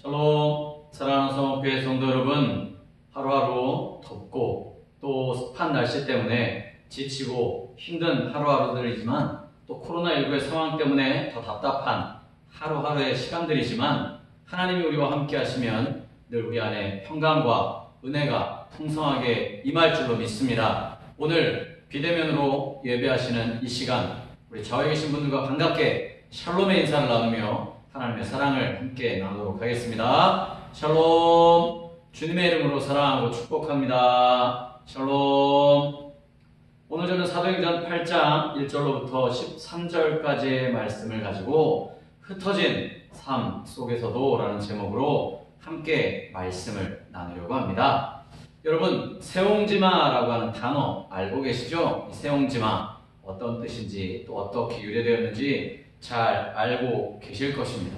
샬롬, 사랑하는 성업교회 성도 여러분, 하루하루 덥고 또 습한 날씨 때문에 지치고 힘든 하루하루들이지만 또 코로나19의 상황 때문에 더 답답한 하루하루의 시간들이지만 하나님이 우리와 함께 하시면 늘 우리 안에 평강과 은혜가 풍성하게 임할 줄로 믿습니다. 오늘 비대면으로 예배하시는 이 시간 우리 좌우에 계신 분들과 반갑게 샬롬의 인사를 나누며 하나님의 사랑을 함께 나누도록 하겠습니다. 샬롬, 주님의 이름으로 사랑하고 축복합니다. 샬롬. 오늘 저는 사도행전 8장 1절로부터 13절까지의 말씀을 가지고 흩어진 삶 속에서도 라는 제목으로 함께 말씀을 나누려고 합니다. 여러분, 세옹지마라고 하는 단어 알고 계시죠? 세옹지마 어떤 뜻인지 또 어떻게 유래되었는지 잘 알고 계실 것입니다.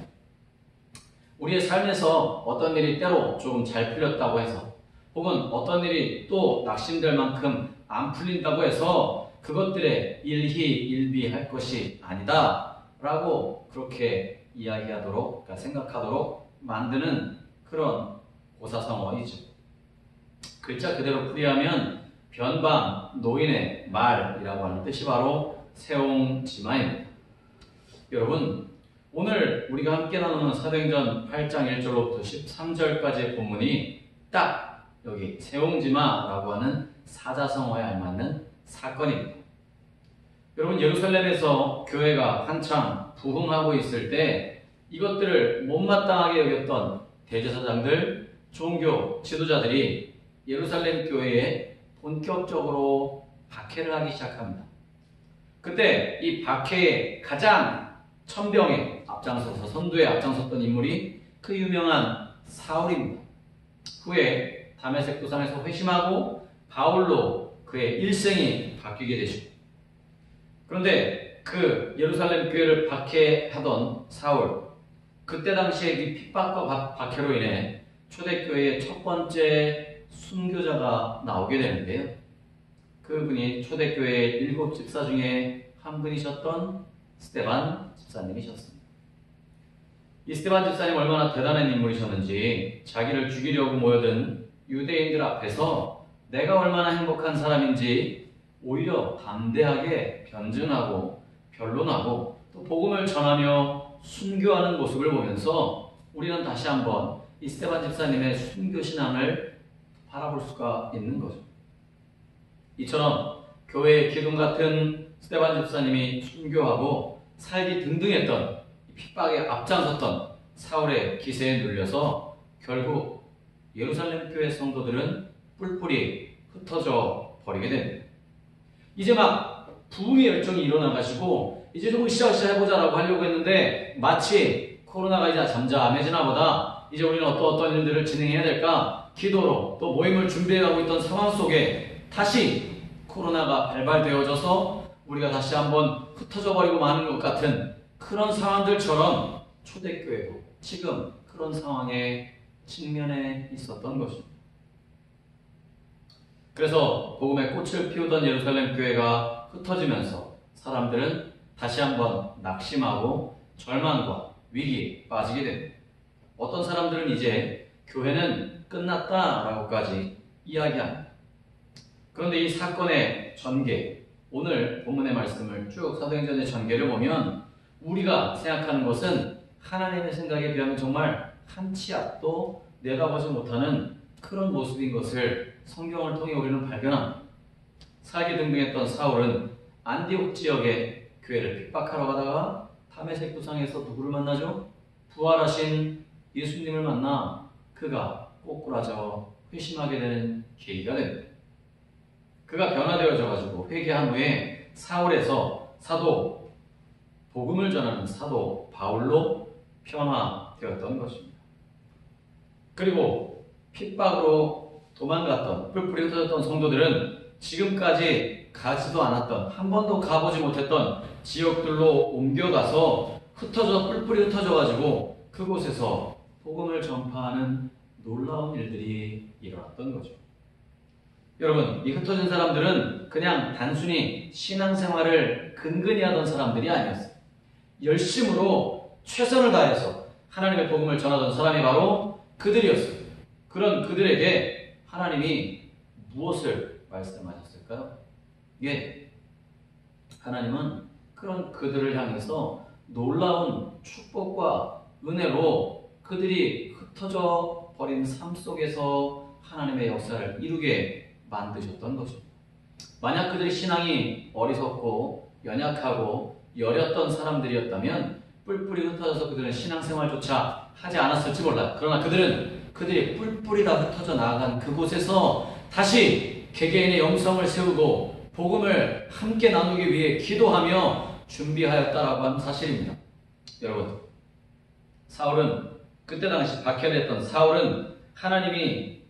우리의 삶에서 어떤 일이 때로 조금 잘 풀렸다고 해서 혹은 어떤 일이 또 낙심될 만큼 안 풀린다고 해서 그것들에 일희일비할 것이 아니다 라고 그렇게 이야기하도록 생각하도록 만드는 그런 고사성어이죠. 글자 그대로 풀이하면 변방, 노인의 말이라고 하는 뜻이 바로 세옹지마입니다. 여러분, 오늘 우리가 함께 나누는 사도행전 8장 1절로부터 13절까지의 본문이 딱 여기 세옹지마라고 하는 사자성어에 알맞는 사건입니다. 여러분, 예루살렘에서 교회가 한창 부흥하고 있을 때 이것들을 못마땅하게 여겼던 대제사장들, 종교 지도자들이 예루살렘 교회에 본격적으로 박해를 하기 시작합니다. 그때 이 박해의 가장 천병에 앞장서서 선두에 앞장섰던 인물이 그 유명한 사울입니다. 후에 다메섹 도상에서 회심하고 바울로 그의 일생이 바뀌게 되죠. 그런데 그 예루살렘 교회를 박해하던 사울, 그때 당시에 이 핍박과 박해로 인해 초대교회의 첫 번째 순교자가 나오게 되는데요. 그분이 초대교회의 7 집사 중에 한 분이셨던 스데반 집사님이셨습니다. 이 스데반 집사님 얼마나 대단한 인물이셨는지 자기를 죽이려고 모여든 유대인들 앞에서 내가 얼마나 행복한 사람인지 오히려 담대하게 변증하고 변론하고 또 복음을 전하며 순교하는 모습을 보면서 우리는 다시 한번 이 스데반 집사님의 순교 신앙을 바라볼 수가 있는 거죠. 이처럼 교회의 기둥 같은 스데반 집사님이 순교하고 살기 등등했던 핍박에 앞장섰던 사울의 기세에 눌려서 결국 예루살렘 교회 성도들은 뿔뿔이 흩어져 버리게 됩니다. 이제 막 부흥의 열정이 일어나가지고 이제 조금 시작 해보자라고 하려고 했는데 마치 코로나가 이제 잠잠해지나 보다 이제 우리는 어떤 일들을 진행해야 될까 기도로 또 모임을 준비해가고 있던 상황 속에 다시 코로나가 발발되어져서 우리가 다시 한번 흩어져 버리고 마는 것 같은 그런 상황들처럼 초대교회도 지금 그런 상황에 직면해 있었던 것입니다. 그래서 복음의 꽃을 피우던 예루살렘 교회가 흩어지면서 사람들은 다시 한번 낙심하고 절망과 위기에 빠지게 됩니다. 어떤 사람들은 이제 교회는 끝났다라고까지 이야기합니다. 그런데 이 사건의 전개, 오늘 본문의 말씀을 쭉 사도행전의 전개를 보면 우리가 생각하는 것은 하나님의 생각에 비하면 정말 한 치 앞도 내다보지 못하는 그런 모습인 것을 성경을 통해 우리는 발견합니다. 살기 등등했던 사울은 안디옥 지역의 교회를 핍박하러 가다가 다메섹 도상에서 누구를 만나죠? 부활하신 예수님을 만나 그가 꼬꾸라져 회심하게 되는 계기가 됩니다. 그가 변화되어져 가지고 회개한 후에 사울에서 사도, 복음을 전하는 사도 바울로 변화되었던 것입니다. 그리고 핍박으로 도망갔던 뿔뿔이 흩어졌던 성도들은 지금까지 가지도 않았던 한 번도 가보지 못했던 지역들로 옮겨가서 뿔뿔이 흩어져 가지고 그곳에서 복음을 전파하는 놀라운 일들이 일어났던 거죠. 여러분, 이 흩어진 사람들은 그냥 단순히 신앙생활을 근근히 하던 사람들이 아니었어요. 열심으로 최선을 다해서 하나님의 복음을 전하던 사람이 바로 그들이었어요. 그런 그들에게 하나님이 무엇을 말씀하셨을까요? 예, 하나님은 그런 그들을 향해서 놀라운 축복과 은혜로 그들이 흩어져 버린 삶 속에서 하나님의 역사를 이루게 만드셨던 거죠. 만약 그들의 신앙이 어리석고 연약하고 여렸던 사람들이었다면 뿔뿔이 흩어져서 그들은 신앙생활조차 하지 않았을지 몰라요. 그러나 그들이 뿔뿔이 다 흩어져 나아간 그곳에서 다시 개개인의 영성을 세우고 복음을 함께 나누기 위해 기도하며 준비하였다라고 하는 사실입니다. 여러분, 사울은 그때 당시 박해됐던 사울은 하나님이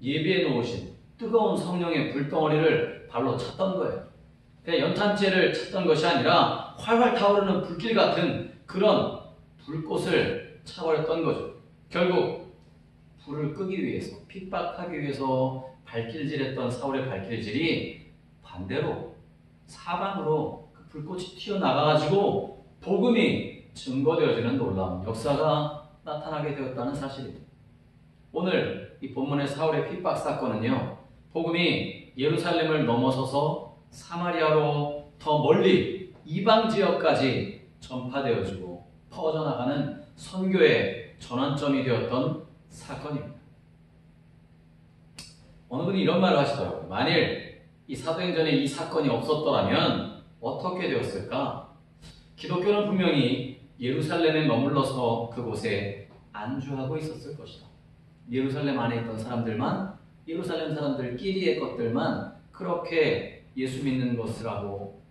예비해 놓으신 뜨거운 성령의 불덩어리를 발로 찼던 거예요. 그냥 연탄재를 찾던 것이 아니라 활활 타오르는 불길 같은 그런 불꽃을 차버렸던 거죠. 결국 불을 끄기 위해서, 핍박하기 위해서 발길질했던 사울의 발길질이 반대로 사방으로 그 불꽃이 튀어나가가지고 복음이 증거되어지는 놀라운 역사가 나타나게 되었다는 사실입니다. 오늘 이 본문의 사울의 핍박 사건은요, 복음이 예루살렘을 넘어서서 사마리아로 더 멀리 이방 지역까지 전파되어지고 퍼져나가는 선교의 전환점이 되었던 사건입니다. 어느 분이 이런 말을 하시더라고요. 만일 이 사도행전에 이 사건이 없었더라면 어떻게 되었을까? 기독교는 분명히 예루살렘에 머물러서 그곳에 안주하고 있었을 것이다. 예루살렘 안에 있던 사람들만, 예루살렘 사람들끼리의 것들만 그렇게 예수 믿는 것이라고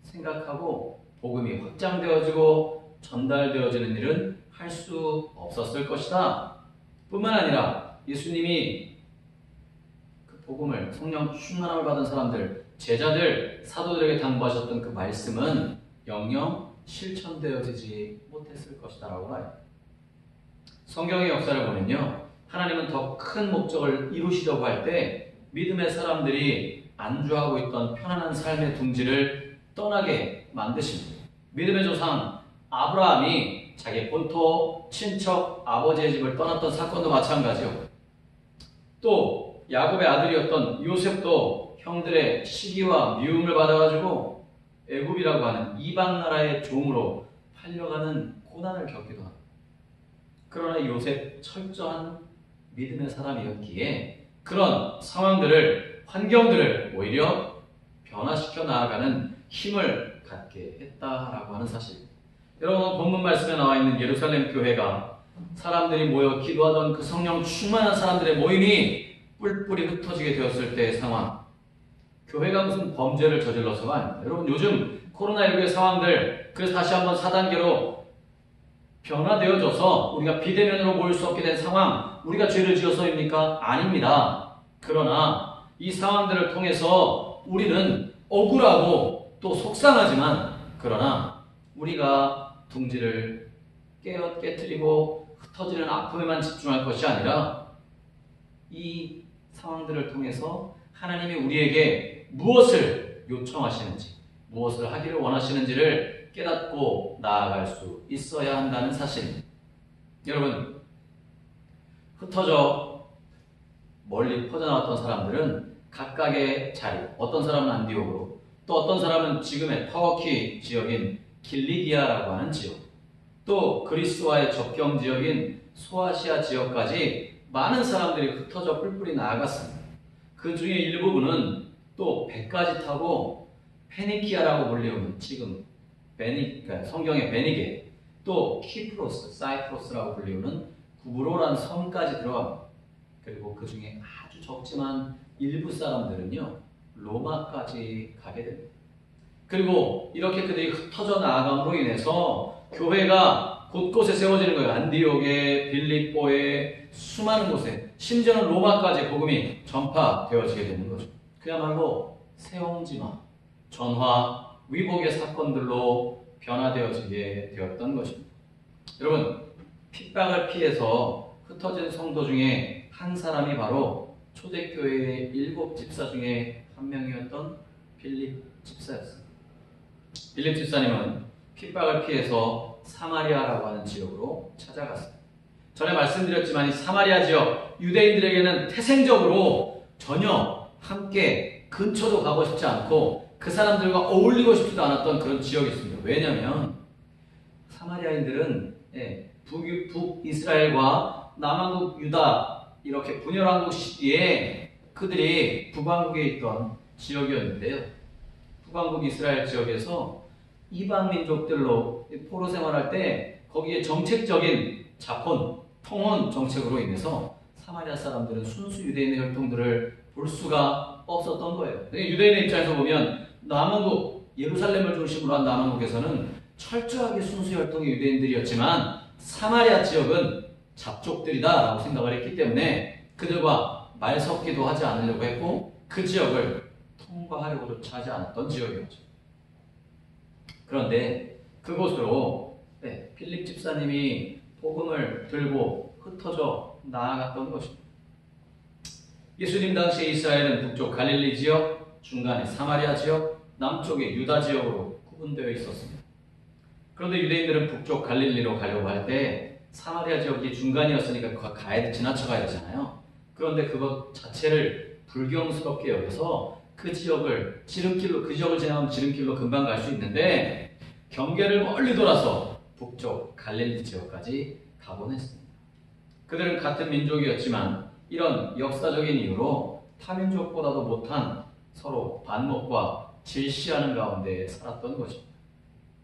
생각하고 복음이 확장되어지고 전달되어지는 일은 할 수 없었을 것이다. 뿐만 아니라 예수님이 그 복음을, 성령 충만함을 받은 사람들, 제자들, 사도들에게 당부하셨던 그 말씀은 영영 실천되어지지 못했을 것이다 라고 봐요. 성경의 역사를 보면요, 하나님은 더 큰 목적을 이루시려고 할 때 믿음의 사람들이 안주하고 있던 편안한 삶의 둥지를 떠나게 만드십니다. 믿음의 조상 아브라함이 자기 본토, 친척, 아버지의 집을 떠났던 사건도 마찬가지요. 또 야곱의 아들이었던 요셉도 형들의 시기와 미움을 받아가지고 애굽이라고 하는 이방 나라의 종으로 팔려가는 고난을 겪기도 합니다. 그러나 요셉 철저한 믿음의 사람이었기에 그런 상황들을, 환경들을 오히려 변화시켜 나아가는 힘을 갖게 했다라고 하는 사실입니다. 여러분, 본문 말씀에 나와 있는 예루살렘 교회가 사람들이 모여 기도하던 그 성령 충만한 사람들의 모임이 뿔뿔이 흩어지게 되었을 때의 상황, 교회가 무슨 범죄를 저질러서가 아닙니다. 여러분, 요즘 코로나19의 상황들, 그래서 다시 한번 4단계로 변화되어져서 우리가 비대면으로 모일 수 없게 된 상황, 우리가 죄를 지어서입니까? 아닙니다. 그러나 이 상황들을 통해서 우리는 억울하고 또 속상하지만, 그러나 우리가 둥지를 깨뜨리고 흩어지는 아픔에만 집중할 것이 아니라 이 상황들을 통해서 하나님이 우리에게 무엇을 요청하시는지, 무엇을 하기를 원하시는지를 깨닫고 나아갈 수 있어야 한다는 사실입니다. 여러분, 흩어져 멀리 퍼져나왔던 사람들은 각각의 자리, 어떤 사람은 안디옥으로, 또 어떤 사람은 지금의 터키 지역인 길리기아라고 하는 지역, 또 그리스와의 접경 지역인 소아시아 지역까지 많은 사람들이 흩어져 뿔뿔이 나아갔습니다. 그 중에 일부분은 또 배까지 타고 페니키아라고 불리우는 지금 그러니까 성경의 베니게, 또 키프로스, 사이프러스라고 불리우는 구브로라는 섬까지 들어갑니다. 그리고 그 중에 아주 적지만 일부 사람들은요, 로마까지 가게 됩니다. 그리고 이렇게 그들이 흩어져 나아감으로 인해서 교회가 곳곳에 세워지는 거예요. 안디옥에, 빌립보에, 수많은 곳에, 심지어는 로마까지 복음이 전파되어지게 되는 거죠. 그야말로 세옹지마, 전화, 위복의 사건들로 변화되어지게 되었던 것입니다. 여러분, 핍박을 피해서 흩어진 성도 중에 한 사람이 바로 초대교회의 7 집사 중에 한 명이었던 빌립 집사였습니다. 빌립 집사님은 핍박을 피해서 사마리아라고 하는 지역으로 찾아갔어요. 전에 말씀드렸지만 이 사마리아 지역, 유대인들에게는 태생적으로 전혀 함께 근처도 가고 싶지 않고 그 사람들과 어울리고 싶지도 않았던 그런 지역이 있습니다. 왜냐하면 사마리아인들은 북이스라엘과 남한국 유다 이렇게 분열왕국 시기에 그들이 북왕국에 있던 지역이었는데요. 북왕국 이스라엘 지역에서 이방 민족들로 포로 생활할 때 거기에 정책적인 자폰, 통혼 정책으로 인해서 사마리아 사람들은 순수 유대인의 혈통들을 볼 수가 없었던 거예요. 유대인의 입장에서 보면 남왕국, 예루살렘을 중심으로 한 남왕국에서는 철저하게 순수 혈통의 유대인들이었지만 사마리아 지역은 잡족들이다 라고 생각을 했기 때문에 그들과 말 섞기도 하지 않으려고 했고 그 지역을 통과하려고도 하지 않았던 지역이었죠. 그런데 그곳으로 필립 집사님이 복음을 들고 흩어져 나아갔던 것입니다. 예수님 당시 이스라엘은 북쪽 갈릴리 지역, 중간에 사마리아 지역, 남쪽에 유다 지역으로 구분되어 있었습니다. 그런데 유대인들은 북쪽 갈릴리로 가려고 할 때 사마리아 지역이 중간이었으니까 지나쳐가야 되잖아요. 그런데 그것 자체를 불경스럽게 여겨서 그 지역을 지나가면 지름길로 금방 갈 수 있는데 경계를 멀리 돌아서 북쪽 갈릴리 지역까지 가곤 했습니다. 그들은 같은 민족이었지만 이런 역사적인 이유로 타민족보다도 못한 서로 반목과 질시하는 가운데 살았던 것입니다.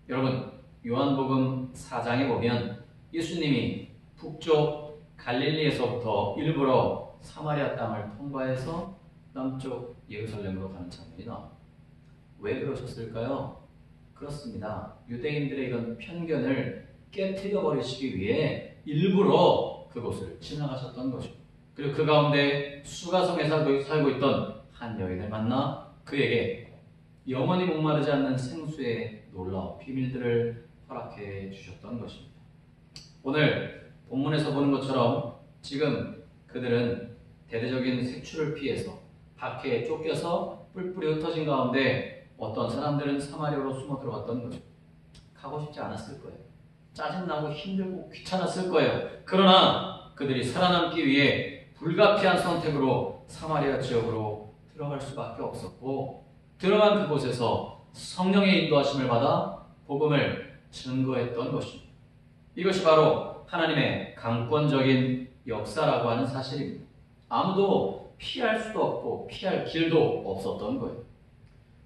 여러분, 요한복음 4장에 보면 예수님이 북쪽 갈릴리에서부터 일부러 사마리아 땅을 통과해서 남쪽 예루살렘으로 가는 장면이 나옵니다. 왜 그러셨을까요? 그렇습니다. 유대인들의 이런 편견을 깨트려 버리시기 위해 일부러 그곳을 지나가셨던 것입니다. 그리고 그 가운데 수가성에 살고 있던 한 여인을 만나 그에게 영원히 목마르지 않는 생수의 놀라운 비밀들을 허락해 주셨던 것입니다. 오늘 본문에서 보는 것처럼 지금 그들은 대대적인 색출을 피해서 박해에 쫓겨서 뿔뿔이 흩어진 가운데 어떤 사람들은 사마리아로 숨어 들어갔던 거죠. 가고 싶지 않았을 거예요. 짜증나고 힘들고 귀찮았을 거예요. 그러나 그들이 살아남기 위해 불가피한 선택으로 사마리아 지역으로 들어갈 수밖에 없었고 들어간 그곳에서 성령의 인도하심을 받아 복음을 증거했던 것입니다. 이것이 바로 하나님의 강권적인 역사라고 하는 사실입니다. 아무도 피할 수도 없고 피할 길도 없었던 거예요.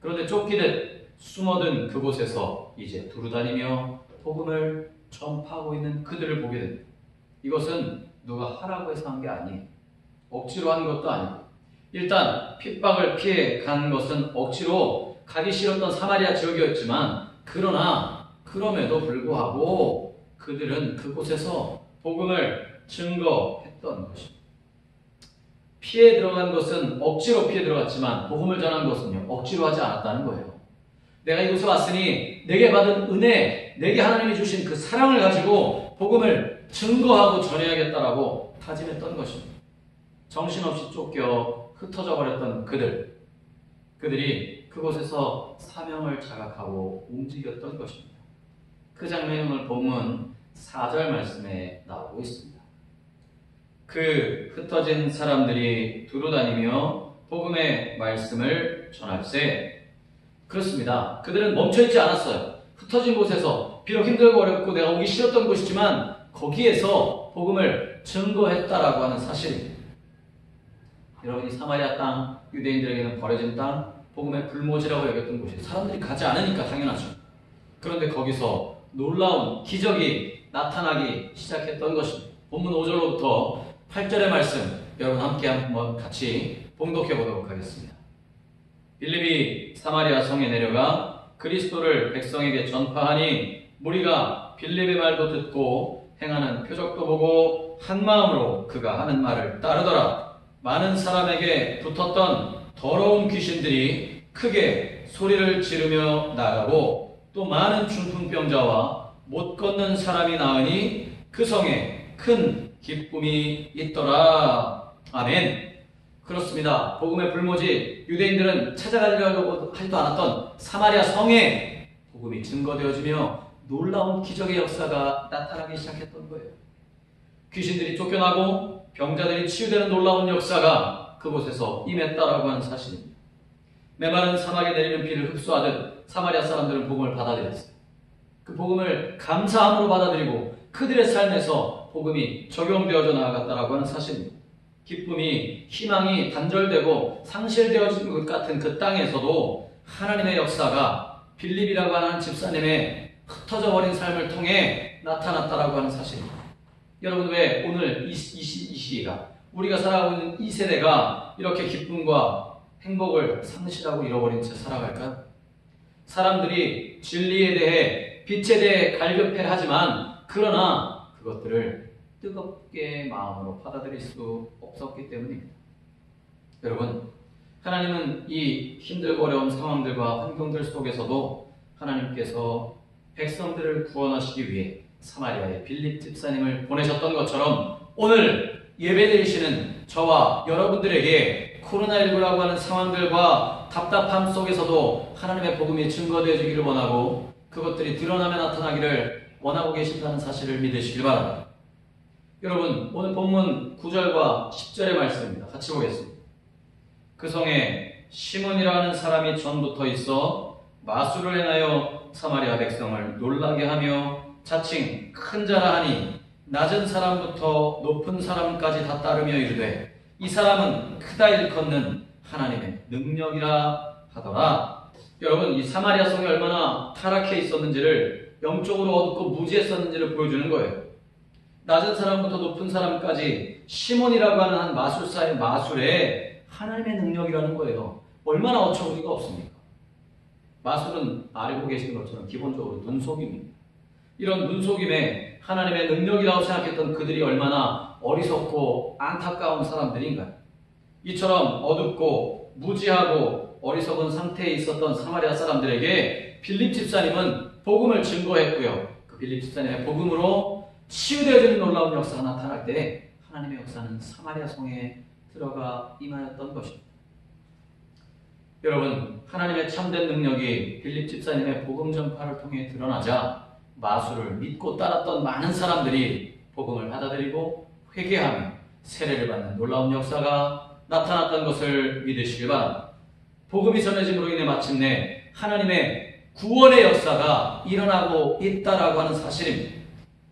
그런데 쫓기듯 숨어든 그곳에서 이제 두루다니며 복음을 전파하고 있는 그들을 보게 됩니다. 이것은 누가 하라고 해서 한 게 아니에요. 억지로 한 것도 아니고 일단 핍박을 피해 간 것은 억지로 가기 싫었던 사마리아 지역이었지만 그럼에도 불구하고 그들은 그곳에서 복음을 증거했던 것입니다. 피해 들어간 것은 억지로 피해 들어갔지만 복음을 전한 것은요 억지로 하지 않았다는 거예요. 내가 이곳에 왔으니 내게 받은 은혜, 내게 하나님이 주신 그 사랑을 가지고 복음을 증거하고 전해야겠다라고 다짐했던 것입니다. 정신없이 쫓겨 흩어져 버렸던 그들이 그곳에서 사명을 자각하고 움직였던 것입니다. 그 장면이 오늘 본문 4절 말씀에 나오고 있습니다. 그 흩어진 사람들이 두루다니며 복음의 말씀을 전할세. 그렇습니다. 그들은 멈춰있지 않았어요. 흩어진 곳에서 비록 힘들고 어렵고 내가 오기 싫었던 곳이지만 거기에서 복음을 증거했다라고 하는 사실입니다. 여러분이 사마리아 땅, 유대인들에게는 버려진 땅, 복음의 불모지라고 여겼던 곳이 사람들이 가지 않으니까 당연하죠. 그런데 거기서 놀라운 기적이 나타나기 시작했던 것입니다. 본문 5절로부터 8절의 말씀 여러분 함께 한번 같이 봉독해 보도록 하겠습니다. 빌립이 사마리아 성에 내려가 그리스도를 백성에게 전파하니 무리가 빌립의 말도 듣고 행하는 표적도 보고 한 마음으로 그가 하는 말을 따르더라. 많은 사람에게 붙었던 더러운 귀신들이 크게 소리를 지르며 나가고 또 많은 중풍병자와 못 걷는 사람이 나으니 그 성에 큰 기쁨이 있더라. 아멘. 그렇습니다. 복음의 불모지 유대인들은 찾아가려고 하지도 않았던 사마리아 성에 복음이 증거되어지며 놀라운 기적의 역사가 나타나기 시작했던 거예요. 귀신들이 쫓겨나고 병자들이 치유되는 놀라운 역사가 그곳에서 임했다라고 하는 사실입니다. 메마른 사막에 내리는 비를 흡수하듯 사마리아 사람들은 복음을 받아들였어요. 그 복음을 감사함으로 받아들이고 그들의 삶에서 복음이 적용되어져 나아갔다라고 하는 사실입니다. 기쁨이, 희망이 단절되고 상실되어진 것 같은 그 땅에서도 하나님의 역사가 빌립이라고 하는 집사님의 흩어져 버린 삶을 통해 나타났다라고 하는 사실입니다. 여러분, 왜 오늘 이 시기가, 우리가 살아가고 있는 이 세대가 이렇게 기쁨과 행복을 상실하고 잃어버린 채 살아갈까요? 사람들이 진리에 대해, 빛에 대해 갈급해하지만 그러나 그것들을 뜨겁게 마음으로 받아들일 수 없었기 때문입니다. 여러분, 하나님은 이 힘들고 어려운 상황들과 환경들 속에서도 하나님께서 백성들을 구원하시기 위해 사마리아의 빌립 집사님을 보내셨던 것처럼 오늘 예배드리시는 저와 여러분들에게 코로나19라고 하는 상황들과 답답함 속에서도 하나님의 복음이 증거되어지기를 원하고 그것들이 드러나며 나타나기를 원하고 계신다는 사실을 믿으시길 바랍니다. 여러분, 오늘 본문 9절과 10절의 말씀입니다. 같이 보겠습니다. 그 성에 시몬이라는 사람이 전부터 있어 마술을 행하여 사마리아 백성을 놀라게 하며 자칭 큰 자라 하니 낮은 사람부터 높은 사람까지 다 따르며 이르되 이 사람은 크다 일컫는 하나님의 능력이라 하더라. 여러분, 이 사마리아 성이 얼마나 타락해 있었는지를, 영적으로 어둡고 무지했었는지를 보여주는 거예요. 낮은 사람부터 높은 사람까지 시몬이라고 하는 한 마술사의 마술에 하나님의 능력이라는 거예요. 얼마나 어처구니가 없습니까? 마술은 알고 계시는 것처럼 기본적으로 눈속임입니다. 이런 눈속임에 하나님의 능력이라고 생각했던 그들이 얼마나 어리석고 안타까운 사람들인가요? 이처럼 어둡고 무지하고 어리석은 상태에 있었던 사마리아 사람들에게 빌립 집사님은 복음을 증거했고요. 그 빌립 집사님의 복음으로 치유되어지는 놀라운 역사가 나타날 때 하나님의 역사는 사마리아 성에 들어가 임하였던 것입니다. 여러분, 하나님의 참된 능력이 빌립 집사님의 복음 전파를 통해 드러나자 마술을 믿고 따랐던 많은 사람들이 복음을 받아들이고 회개하며 세례를 받는 놀라운 역사가 나타났던 것을 믿으시길 바랍니다. 복음이 전해짐으로 인해 마침내 하나님의 구원의 역사가 일어나고 있다라고 하는 사실입니다.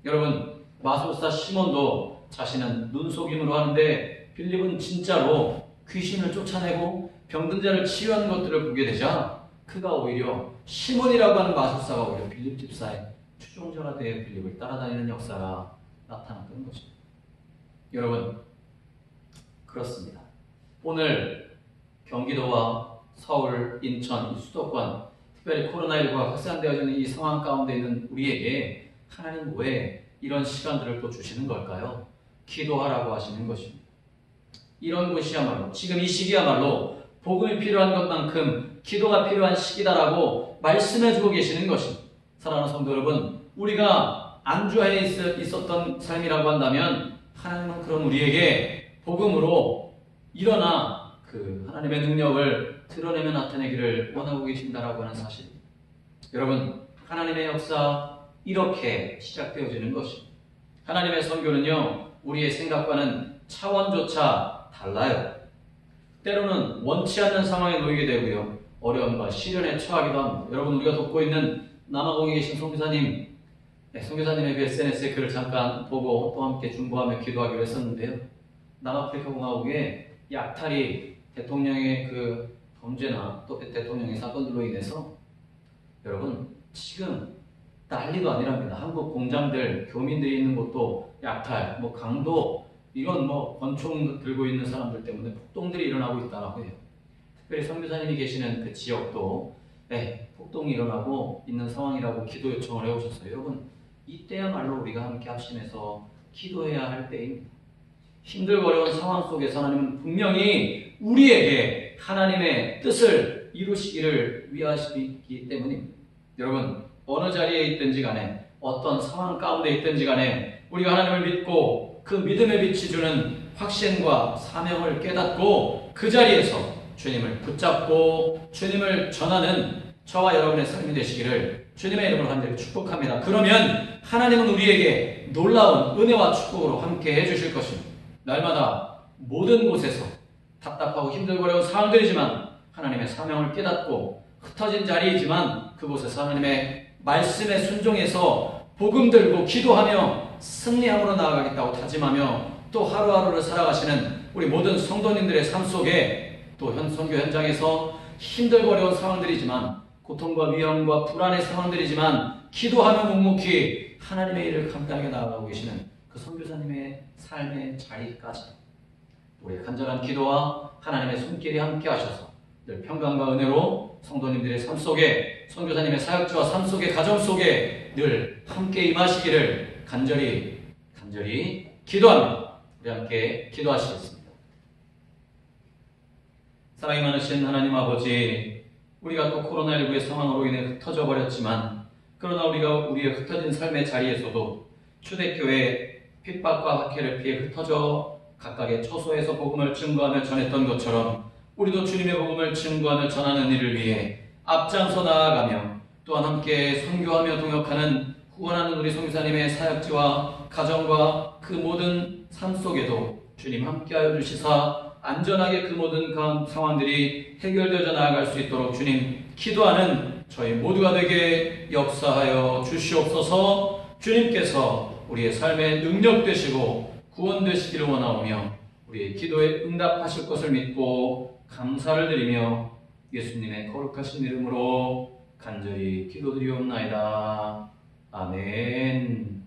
여러분, 마술사 시몬도 자신은 눈속임으로 하는데 빌립은 진짜로 귀신을 쫓아내고 병든 자를 치유하는 것들을 보게 되자 그가 오히려 시몬이라고 하는 마술사가 오히려 빌립 집사의 추종자가 되어 빌립을 따라다니는 역사가 나타났던 것입니다. 여러분, 그렇습니다. 오늘 경기도와 서울, 인천, 이 수도권, 특별히 코로나19가 확산되어지는 이 상황 가운데 있는 우리에게 하나님 왜 이런 시간들을 또 주시는 걸까요? 기도하라고 하시는 것입니다. 이런 곳이야말로, 지금 이 시기야말로 복음이 필요한 것만큼 기도가 필요한 시기다라고 말씀해주고 계시는 것입니다. 사랑하는 성도 여러분, 우리가 안주하에 있었던 삶이라고 한다면 하나님은 그런 우리에게 복음으로 일어나 그 하나님의 능력을 드러내며 나타내기를 원하고 계신다라고 하는 사실입니다. 여러분, 하나님의 역사 이렇게 시작되어지는 것입니다. 하나님의 선교는요, 우리의 생각과는 차원조차 달라요. 때로는 원치 않는 상황에 놓이게 되고요, 어려움과 시련에 처하기도 합니다. 여러분, 우리가 돕고 있는 남아공에 계신 선교사님, 선교사님의 그 SNS에 글을 잠깐 보고 또 함께 중보하며 기도하기로 했었는데요. 남아프리카 공화국의 약탈이 대통령의 그 범죄나 또 대통령의 사건들로 인해서 여러분 지금 난리도 아니랍니다. 한국 공장들, 교민들이 있는 곳도 약탈, 강도, 이런 권총 들고 있는 사람들 때문에 폭동들이 일어나고 있다고 해요. 특별히 선교사님이 계시는 그 지역도 폭동이 일어나고 있는 상황이라고 기도 요청을 해오셨어요. 여러분, 이때야말로 우리가 함께 합심해서 기도해야 할 때입니다. 힘들고 어려운 상황 속에서 하나님은 분명히 우리에게 하나님의 뜻을 이루시기를 위하시기 때문입니다. 여러분, 어느 자리에 있든지 간에, 어떤 상황 가운데 있든지 간에 우리가 하나님을 믿고 그 믿음의 빛이 주는 확신과 사명을 깨닫고 그 자리에서 주님을 붙잡고 주님을 전하는 저와 여러분의 삶이 되시기를 주님의 이름으로 간절히 축복합니다. 그러면 하나님은 우리에게 놀라운 은혜와 축복으로 함께 해주실 것입니다. 날마다 모든 곳에서 답답하고 힘들고 어려운 상황들이지만 하나님의 사명을 깨닫고 흩어진 자리이지만 그곳에서 하나님의 말씀에 순종해서 복음 들고 기도하며 승리함으로 나아가겠다고 다짐하며 또 하루하루를 살아가시는 우리 모든 성도님들의 삶 속에 또 선교 현장에서 힘들고 어려운 상황들이지만 고통과 위험과 불안의 상황들이지만 기도하며 묵묵히 하나님의 일을 감당해 나아가고 계시는 그 선교사님의 삶의 자리까지 우리의 간절한 기도와 하나님의 손길이 함께 하셔서 늘 평강과 은혜로 성도님들의 삶 속에 선교사님의 사역지와 삶 속에 가정 속에 늘 함께 임하시기를 간절히 기도합니다. 우리 함께 기도하시겠습니다. 사랑이 많으신 하나님 아버지, 우리가 또 코로나19의 상황으로 인해 흩어져 버렸지만 그러나 우리가 우리의 흩어진 삶의 자리에서도 초대교회 핍박과 학회를 피해 흩어져 각각의 처소에서 복음을 증거하며 전했던 것처럼 우리도 주님의 복음을 증거하며 전하는 일을 위해 앞장서 나아가며 또한 함께 선교하며 동역하는 후원하는 우리 선교사님의 사역지와 가정과 그 모든 삶 속에도 주님 함께하여 주시사 안전하게 그 모든 상황들이 해결되어 나아갈 수 있도록 주님 기도하는 저희 모두가 되게 역사하여 주시옵소서. 주님께서 우리의 삶의 능력 되시고 구원 되시기를 원하오며 우리의 기도에 응답하실 것을 믿고 감사를 드리며 예수님의 거룩하신 이름으로 간절히 기도드리옵나이다. 아멘.